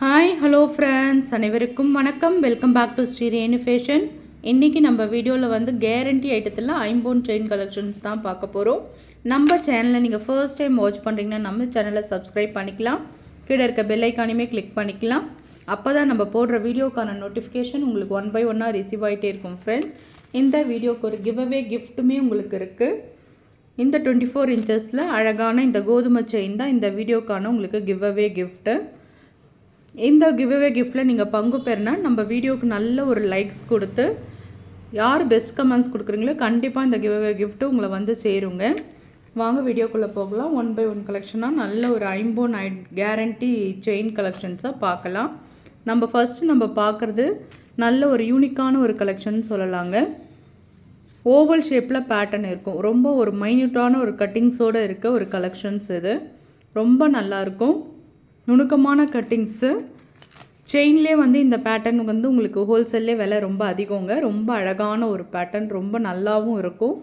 Hi hello friends, அனைவருக்கும் வணக்கம். Welcome back to Shri Renu fashion. இன்றைக்கி நம்ம வீடியோவில் வந்து கேரண்டி ஐட்டத்தில் ஐம்போன் செயின் கலெக்ஷன்ஸ் தான் பார்க்க போகிறோம். நம்ம சேனலை நீங்கள் ஃபர்ஸ்ட் டைம் வாட்ச் பண்ணுறீங்கன்னா நம்ம சேனலை சப்ஸ்கிரைப் பண்ணிக்கலாம். கீழே இருக்க பெல் ஐக்கானையுமே கிளிக் பண்ணிக்கலாம். அப்போ தான் நம்ம போடுற வீடியோக்கான நோட்டிஃபிகேஷன் உங்களுக்கு 1 by 1 ரிசீவ் ஆகிட்டே இருக்கும். ஃப்ரெண்ட்ஸ், இந்த வீடியோக்கு ஒரு கிவ்அவே கிஃப்ட்டுமே உங்களுக்கு இருக்குது. இந்த 24 இன்ச்சஸில் அழகான இந்த கோதுமை செயின் தான் இந்த வீடியோக்கான உங்களுக்கு கிவ்அவே கிஃப்ட்டு. இந்த கிவ்அவே கிஃப்ட்டில் நீங்கள் பங்கு பெறனா நம்ம வீடியோவுக்கு நல்ல ஒரு லைக்ஸ் கொடுத்து யார் பெஸ்ட் கமெண்ட்ஸ் கொடுக்குறீங்களோ கண்டிப்பாக இந்த கிவ்அவே கிஃப்ட்டு உங்களை வந்து சேருங்க. வாங்க வீடியோக்குள்ளே போகலாம். 1 by 1 கலெக்ஷனாக நல்ல ஒரு ஐம்போன் கேரண்டி செயின் கலெக்ஷன்ஸாக பார்க்கலாம். நம்ம ஃபஸ்ட்டு பார்க்குறது நல்ல ஒரு யூனிக்கான ஒரு கலெக்ஷன் சொல்லலாங்க. ஓவல் ஷேப்பில் பேட்டர்ன் இருக்கும். ரொம்ப ஒரு மைன்யூட்டான ஒரு கட்டிங்ஸோடு இருக்க ஒரு கலெக்ஷன்ஸ் இது. ரொம்ப நல்லாயிருக்கும். நுணுக்கமான கட்டிங்ஸு. செயின்லேயே வந்து இந்த பேட்டர்ன் வந்து உங்களுக்கு ஹோல்சேல்லே விலை ரொம்ப அதிகங்க. ரொம்ப அழகான ஒரு பேட்டர்ன், ரொம்ப நல்லாவும் இருக்கும்.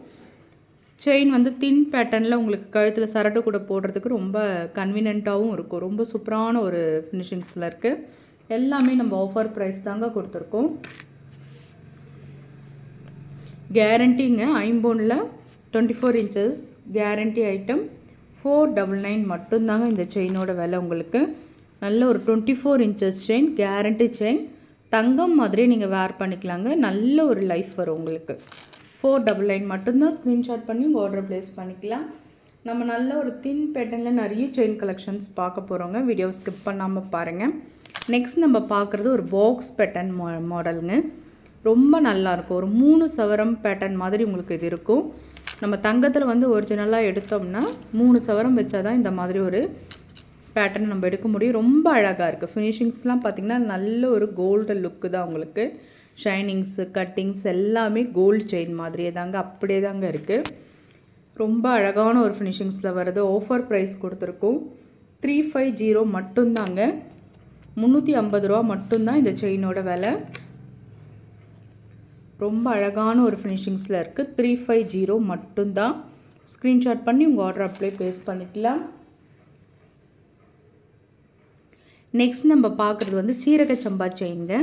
செயின் வந்து தின் பேட்டர்னில் உங்களுக்கு கழுத்தில் சரட்டு கூட போடுறதுக்கு ரொம்ப கன்வீனியண்ட்டாகவும் இருக்கும். ரொம்ப சூப்பரான ஒரு ஃபினிஷிங்ஸில் இருக்குது. எல்லாமே நம்ம ஆஃபர் ப்ரைஸ் தாங்க கொடுத்துருக்கோம். கேரண்டிங்க. ஐம்போனில் 24 இன்ச்சஸ் கேரண்டி ஐட்டம் 499 மட்டும்தாங்க இந்த செயினோட விலை. உங்களுக்கு நல்ல ஒரு 24 இன்ச்சஸ் செயின், கேரண்டி செயின். தங்கம் மாதிரியே நீங்கள் வேர் பண்ணிக்கலாங்க. நல்ல ஒரு லைஃப் வரும் உங்களுக்கு. 499 மட்டும்தான். ஸ்க்ரீன்ஷாட் பண்ணி ஆர்டர் ப்ளேஸ் பண்ணிக்கலாம். நம்ம நல்ல ஒரு தின் பேட்டர்னில் நிறைய செயின் கலெக்ஷன்ஸ் பார்க்க போகிறோங்க. வீடியோ ஸ்கிப் பண்ணாமல் பாருங்கள். நெக்ஸ்ட் நம்ம பார்க்குறது ஒரு பாக்ஸ் பேட்டர்ன் மாடலுங்க. ரொம்ப நல்லாயிருக்கும். ஒரு 3 சவரம் பேட்டர்ன் மாதிரி உங்களுக்கு இது இருக்கும். நம்ம தங்கத்தில் வந்து ஒரிஜினலாக எடுத்தோம்னா 3 சவரம் வச்சா தான் இந்த மாதிரி ஒரு பேட்டர்ன் நம்ம எடுக்க முடியும். ரொம்ப அழகாக இருக்குது. ஃபினிஷிங்ஸ்லாம் பார்த்திங்கன்னா நல்ல ஒரு கோல்டு லுக்கு தான் உங்களுக்கு. ஷைனிங்ஸு, கட்டிங்ஸ் எல்லாமே கோல்டு செயின் மாதிரியே தாங்க, அப்படியே தாங்க இருக்குது. ரொம்ப அழகான ஒரு ஃபினிஷிங்ஸில் வருது. ஆஃபர் ப்ரைஸ் கொடுத்துருக்கோம். 350 மட்டும்தாங்க. 350 ரூபா மட்டும்தான் இந்த செயினோட விலை. ரொம்ப அழகான ஒரு ஃபினிஷிங்ஸில் இருக்குது. 350 மட்டும்தான். ஸ்க்ரீன்ஷாட் பண்ணி உங்கள் ஆர்டர் அப்ளை ப்ளேஸ் பண்ணிக்கலாம். நெக்ஸ்ட் நம்ம பார்க்குறது வந்து சீரக சம்பா செயின்ங்க.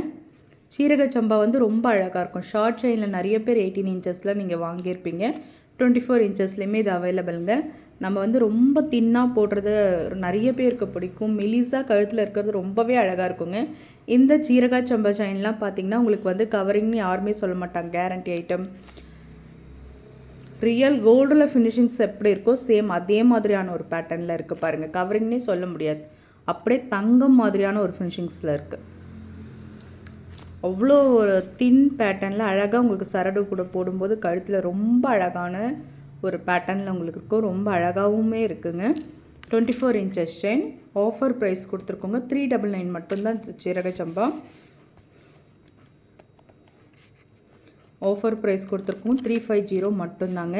சீரக சம்பா வந்து ரொம்ப அழகாக இருக்கும். ஷார்ட் செயினில் நிறைய பேர் 18 இன்ச்சஸில் நீங்கள் வாங்கியிருப்பீங்க. 24 இன்ச்சஸ்லேயுமே இது அவைலபிளுங்க. நம்ம வந்து ரொம்ப தின்னாக போடுறது நிறைய பேருக்கு பிடிக்கும். மெலிசாக கழுத்தில் இருக்கிறது ரொம்பவே அழகாக இருக்குங்க. இந்த சீரக சம்பா செயின்லாம் பார்த்திங்கன்னா உங்களுக்கு வந்து கவரிங்னு யாருமே சொல்ல மாட்டாங்க. Guarantee item. ரியல் கோல்டில் ஃபினிஷிங்ஸ் எப்படி இருக்கோ சேம் அதே மாதிரியான ஒரு பேட்டர்னில் இருக்குது பாருங்கள். கவரிங்னே சொல்ல முடியாது. அப்படியே தங்கம் மாதிரியான ஒரு ஃபினிஷிங்ஸில் இருக்குது. அவ்வளோ ஒரு தின் பேட்டர்னில் அழகாக உங்களுக்கு சரடு கூட போடும்போது கழுத்தில் ரொம்ப அழகான ஒரு பேட்டர்னில் உங்களுக்கு இருக்கும். ரொம்ப அழகாகவுமே இருக்குங்க. 24 இன்ச்சஸ் செயின். ஆஃபர் ப்ரைஸ் கொடுத்துருக்கோங்க. 399 மட்டும்தான் சீரக சம்பா. ஆஃபர் ப்ரைஸ் கொடுத்துருக்கோம். 350 மட்டும்தாங்க.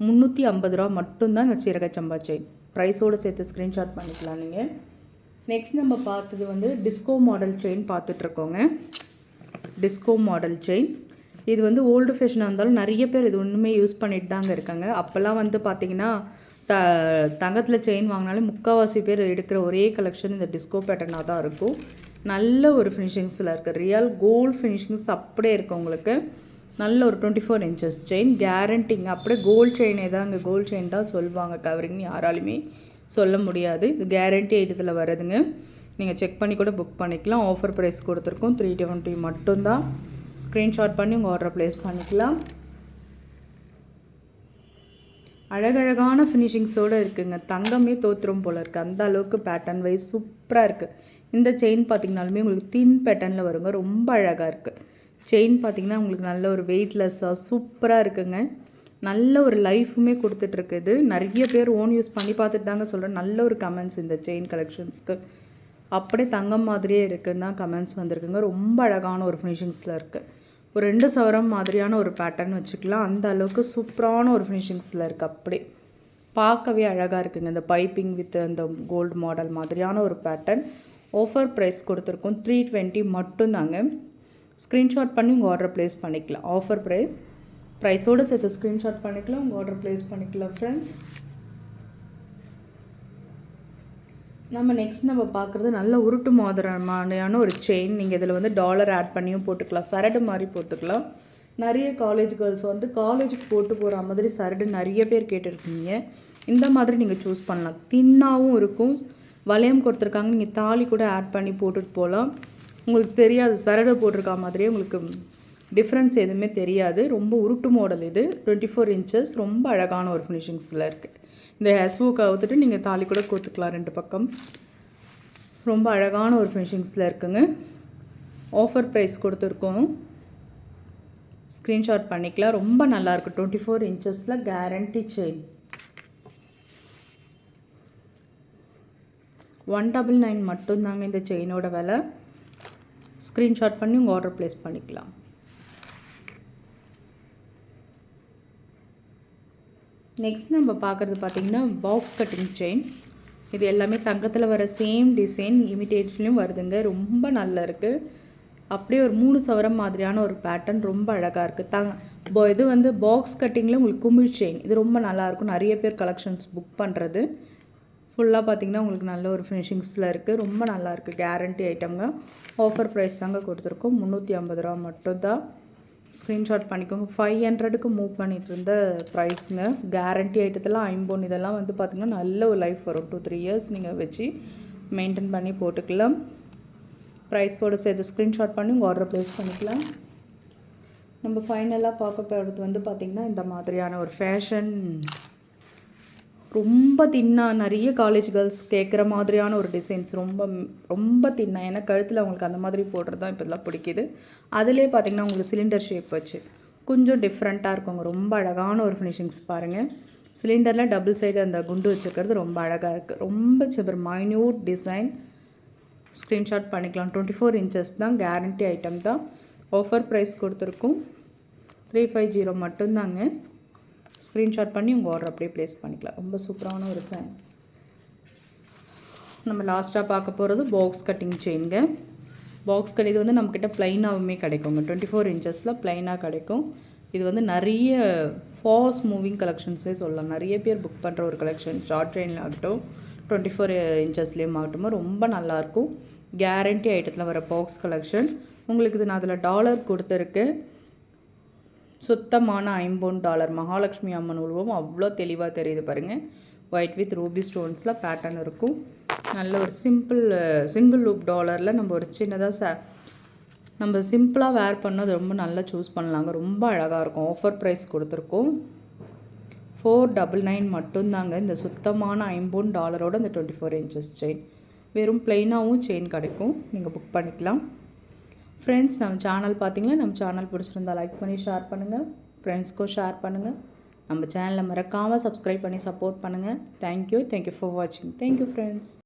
350 ரூபா மட்டும்தான் இந்த சீரக சம்பா செயின். ப்ரைஸோடு சேர்த்து ஸ்க்ரீன்ஷாட் பண்ணிக்கலாம் நீங்கள். நெக்ஸ்ட் நம்ம பார்த்தது வந்து டிஸ்கோ மாடல் செயின் பார்த்துட்ருக்கோங்க. Disco model chain. இது வந்து ஓல்டு ஃபேஷனாக இருந்தாலும் நிறைய பேர் இது ஒன்றுமே யூஸ் பண்ணிட்டு தாங்க இருக்காங்க. அப்போல்லாம் வந்து பார்த்திங்கன்னா தங்கத்தில் செயின் வாங்கினாலே முக்கால்வாசி பேர் எடுக்கிற ஒரே கலெக்ஷன் இந்த டிஸ்கோ பேட்டர்னாக தான் இருக்கும். நல்ல ஒரு ஃபினிஷிங்ஸில் இருக்குது. ரியல் கோல்டு ஃபினிஷிங்ஸ் அப்படியே இருக்குது உங்களுக்கு. நல்ல ஒரு 24 இன்ச்சஸ் செயின். கேரண்டிங்க. அப்படியே கோல்டு செயினே தாங்க. கோல்டு செயின் தான் சொல்லுவாங்க. கவரிங்னு யாராலுமே சொல்ல முடியாது. இது கேரண்டி ஐட்டத்தில் வருதுங்க. நீங்கள் செக் பண்ணி கூட புக் பண்ணிக்கலாம். ஆஃபர் ப்ரைஸ் கொடுத்துருக்கோம். 320 மட்டும்தான். ஸ்க்ரீன்ஷாட் பண்ணி உங்கள் ஆர்டரை ப்ளேஸ் பண்ணிக்கலாம். அழகழகான ஃபினிஷிங்ஸோடு இருக்குங்க. தங்கமே தோற்றுரும் போல் இருக்குது. அந்த அளவுக்கு பேட்டர்ன் வைஸ் சூப்பராக இருக்குது. இந்த செயின் பார்த்திங்கனாலுமே உங்களுக்கு தின் பேட்டர்னில் வருங்க. ரொம்ப அழகாக இருக்குது. செயின் பார்த்திங்கன்னா உங்களுக்கு நல்ல ஒரு வெயிட்லெஸ்ஸாக சூப்பராக இருக்குங்க. நல்ல ஒரு லைஃபுமே கொடுத்துட்ருக்குது. நிறைய பேர் ஓன் யூஸ் பண்ணி பார்த்துட்டு தாங்க சொல்கிறேன். நல்ல ஒரு கமெண்ட்ஸ் இந்த செயின் கலெக்ஷன்ஸ்க்கு. அப்படியே தங்கம் மாதிரியே இருக்குன்னு தான் கமெண்ட்ஸ் வந்திருக்குங்க. ரொம்ப அழகான ஒரு ஃபினிஷிங்ஸில் இருக்குது. ஒரு 2 சவரம் மாதிரியான ஒரு பேட்டர்ன் வச்சுக்கலாம். அந்த அளவுக்கு சூப்பரான ஒரு ஃபினிஷிங்ஸில் இருக்குது. அப்படியே பார்க்கவே அழகாக இருக்குங்க. இந்த பைப்பிங் வித் அந்த கோல்டு மாடல் மாதிரியான ஒரு பேட்டர்ன். ஆஃபர் ப்ரைஸ் கொடுத்துருக்கோம். 320 மட்டும்தாங்க. ஸ்க்ரீன்ஷாட் பண்ணி உங்கள் ஆர்டர் ப்ளேஸ் பண்ணிக்கலாம். ஆஃபர் ப்ரைஸோடு சேர்த்து ஸ்க்ரீன்ஷாட் பண்ணிக்கலாம். உங்கள் ஆர்டர் ப்ளேஸ் பண்ணிக்கலாம் ஃப்ரெண்ட்ஸ். நம்ம நெக்ஸ்ட் நம்ம பார்க்குறது நல்ல உருட்டு மோதிரமான ஒரு செயின். நீங்கள் இதில் வந்து டாலர் ஆட் பண்ணியும் போட்டுக்கலாம், சரடு மாதிரி போட்டுக்கலாம். நிறைய காலேஜ் கேர்ள்ஸ் வந்து காலேஜுக்கு போட்டு போகிற மாதிரி சரடு நிறைய பேர் கேட்டிருக்கீங்க. இந்த மாதிரி நீங்கள் சூஸ் பண்ணலாம். தின்னாகவும் இருக்கும், வளையம் கொடுத்துருக்காங்க, நீங்கள் தாலி கூட ஆட் பண்ணி போட்டுட்டு போகலாம். உங்களுக்கு தெரியாது, சரடு போட்டிருக்கா மாதிரியே உங்களுக்கு டிஃப்ரென்ஸ் எதுவுமே தெரியாது. ரொம்ப உருட்டு மாடல் இது. 24 இன்ச்சஸ், ரொம்ப அழகான ஒரு ஃபினிஷிங்ஸில் இருக்குது. இந்த ஹெஸ்வுக்கு அவுத்துட்டு நீங்கள் தாலி கூட கோத்துக்கலாம் 2 பக்கம். ரொம்ப அழகான ஒரு ஃபினிஷிங்ஸில் இருக்குங்க. ஆஃபர் ப்ரைஸ் கொடுத்துருக்கோம், ஸ்க்ரீன்ஷாட் பண்ணிக்கலாம். ரொம்ப நல்லாயிருக்கு. 24 இன்ச்சஸில் கேரண்டி செயின். 199 மட்டும்தாங்க இந்த செயினோட விலை. ஸ்க்ரீன்ஷாட் பண்ணி உங்கள் ஆர்டர் ப்ளேஸ் பண்ணிக்கலாம். நெக்ஸ்ட் நம்ம பார்க்குறது பார்த்திங்கன்னா பாக்ஸ் கட்டிங் செயின். இது எல்லாமே தங்கத்தில் வர சேம் டிசைன், இமிட்டேஷன்லையும் வருதுங்க. ரொம்ப நல்லா இருக்குது. அப்படியே ஒரு 3 சவரம் மாதிரியான ஒரு பேட்டர்ன், ரொம்ப அழகாக இருக்குது. இது வந்து பாக்ஸ் கட்டிங்கில் உங்களுக்கு குமிழ் செயின். இது ரொம்ப நல்லாயிருக்கும். நிறைய பேர் கலெக்ஷன்ஸ் புக் பண்ணுறது. ஃபுல்லாக பார்த்திங்கன்னா உங்களுக்கு நல்ல ஒரு ஃபினிஷிங்ஸில் இருக்குது. ரொம்ப நல்லாயிருக்கு. கேரண்டி ஐட்டம்ங்க. ஆஃபர் ப்ரைஸ் தாங்க கொடுத்துருக்கோம், 350 ரூபா மட்டும்தான். ஸ்க்ரீன்ஷாட் பண்ணிக்கோங்க. 500க்கு மூவ் பண்ணிகிட்டு இருந்த ப்ரைஸுங்க. கேரண்டி ஐட்டத்தெல்லாம் ஐம்பொன். இதெல்லாம் வந்து பார்த்திங்கன்னா நல்ல ஒரு லைஃப் வரும். 2-3 இயர்ஸ் நீங்கள் வச்சு மெயின்டைன் பண்ணி போட்டுக்கலாம். ப்ரைஸோடு சேர்த்து ஸ்க்ரீன்ஷாட் பண்ணி உங்கள் ஆர்டர் ப்ளேஸ் பண்ணிக்கலாம். நம்ம ஃபைனலாக பார்க்க போகிறது வந்து பார்த்திங்கன்னா இந்த மாதிரியான ஒரு ஃபேஷன், ரொம்ப தின்னாக நிறைய காலேஜ் கேர்ள்ஸ் கேட்குற மாதிரியான ஒரு டிசைன்ஸ். ரொம்ப தின்னா, ஏன்னா கழுத்தில் அவங்களுக்கு அந்த மாதிரி போடுறது தான் இப்போலாம் பிடிக்குது. அதிலே பார்த்திங்கன்னா உங்களுக்கு சிலிண்டர் ஷேப் வச்சு கொஞ்சம் டிஃப்ரெண்ட்டாக இருக்குங்க. ரொம்ப அழகான ஒரு ஃபினிஷிங்ஸ் பாருங்கள். சிலிண்டரில் டபுள் சைடு அந்த குண்டு வச்சுருக்கிறது ரொம்ப அழகாக இருக்குது. ரொம்ப சிவர் மைன்யூட் டிசைன். ஸ்க்ரீன்ஷாட் பண்ணிக்கலாம். 24 இன்ச்சஸ் தான், கேரண்டி ஐட்டம் தான். ஆஃபர் ப்ரைஸ் கொடுத்துருக்கோம், 350 மட்டும்தாங்க. ஸ்க்ரீன்ஷாட் பண்ணி உங்கள் ஆர்டர் அப்படியே ப்ளேஸ் பண்ணிக்கலாம். ரொம்ப சூப்பரான ஒரு டிசைன். நம்ம லாஸ்ட்டாக பார்க்க போகிறது பாக்ஸ் கட்டிங் செயின்ங்க. பாக்ஸ் கட் இது வந்து நம்மக்கிட்ட ப்ளைனாகவுமே கிடைக்குங்க. 24 இன்ச்சஸில் ப்ளைனாக கிடைக்கும். இது வந்து நிறைய ஃபாஸ்ட் மூவிங் கலெக்ஷன்ஸே சொல்லலாம். நிறைய பேர் புக் பண்ணுற ஒரு கலெக்ஷன். ஷார்ட் ட்ரெயினில் ஆகட்டும், 24 இன்ச்சஸ்லேயும் ஆகட்டும், ரொம்ப நல்லாயிருக்கும். கேரண்டி ஐட்டத்தில் வர பாக்ஸ் கலெக்ஷன். உங்களுக்கு இது நான் அதில் டாலர் கொடுத்துருக்கேன். சுத்தமான $50 மகாலட்சுமி அம்மன் உருவம் அவ்வளோ தெளிவாக தெரியுது பாருங்கள். ஒயிட் வித் ரூபி ஸ்டோன்ஸில் பேட்டர்ன் இருக்கும். நல்ல ஒரு சிங்கிள் லூப் டாலரில் நம்ம ஒரு சின்னதாக நம்ம சிம்பிளாக வேர் பண்ணது ரொம்ப நல்லா சூஸ் பண்ணலாங்க. ரொம்ப அழகாக இருக்கும். ஆஃபர் ப்ரைஸ் கொடுத்துருக்கோம், 499 மட்டும்தாங்க. இந்த சுத்தமான $50 இந்த 24 இன்ச்சஸ் செயின். வெறும் ப்ளைனாகவும் செயின் கிடைக்கும், நீங்கள் புக் பண்ணிக்கலாம். ஃப்ரெண்ட்ஸ், நம்ம சேனல் பார்த்தீங்கன்னா நம்ம சேனல் பிடிச்சிருந்தா லைக் பண்ணி ஷேர் பண்ணுங்கள், ஃப்ரெண்ட்ஸ்க்கும் ஷேர் பண்ணுங்கள். நம்ம சேனலை மறக்காமல் சப்ஸ்கிரைப் பண்ணி சப்போர்ட் பண்ணுங்கள். தேங்க்யூ ஃபார் வாட்சிங். Thank you friends.